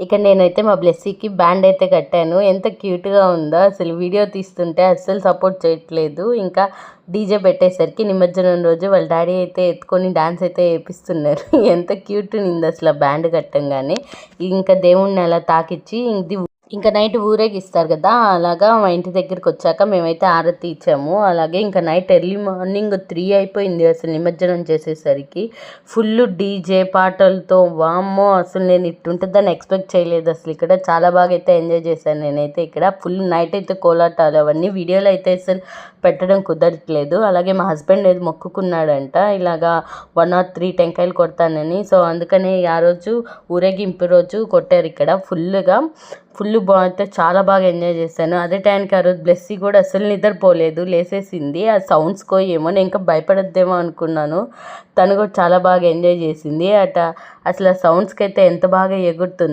ఇక నేనైతే మా బ్లెస్సీకి బ్యాండ్ అయితే కట్టాను. ఎంత క్యూట్‌గా ఉందో అసలు వీడియో తీస్తుంటే అస్సలు సపోర్ట్ చేయట్లేదు. ఇంకా డీజే పెట్టేసరికి నిమజ్జనం రోజు వాళ్ళ డ్యాడీ అయితే ఎత్తుకొని డాన్స్ అయితే ఏపిస్తున్నారు. ఎంత క్యూట్ ఉన్నింది అసలు ఆ బ్యాండ్ కట్టంగానే. ఇంకా దేవుడిని అలా తాకిచ్చి ఇంకా నైట్ ఊరేగిస్తారు కదా! అలాగా మా ఇంటి దగ్గరికొచ్చాక మేమైతే హారతి ఇచ్చాము. అలాగే ఇంకా నైట్ ఎర్లీ మార్నింగ్ 3 అయిపోయింది అసలు నిమజ్జనం చేసేసరికి. ఫుల్లు డీజే పాటలతో వామ్మో! అసలు నేను ఇట్టుంటదని ఎక్స్‌పెక్ట్ చేయలేదు అసలు ఇక్కడ. చాలా బాగా అయితే ఎంజాయ్ చేశాను నేనైతే ఇక్కడ. ఫుల్ నైట్ అయితే కోలాటాలు అవన్నీ వీడియోలో అయితే అసలు పెట్టడం కుదరట్లేదు. అలాగే మా హస్బెండ్ ఏదో మొక్కుకున్నాడంట ఇలాగా 1 or 3 టెంకాయలు కొడతానని. సో, అందుకని ఆ రోజు ఊరేగింపు రోజు కొట్టారు ఇక్కడ ఫుల్లుగా. అయితే చాలా బాగా ఎంజాయ్ చేశాను. అదే టైంకి ఆ రోజు బ్లెస్సీ కూడా అసలు నిద్రపోలేదు. లేసేసింది. ఆ సౌండ్స్‌కో ఏమో నేను ఇంకా భయపడద్దేమో అనుకున్నాను. తను కూడా చాలా బాగా ఎంజాయ్ చేసింది. అసలు ఆ సౌండ్స్‌కైతే ఎంత బాగా ఎగురుతుందో.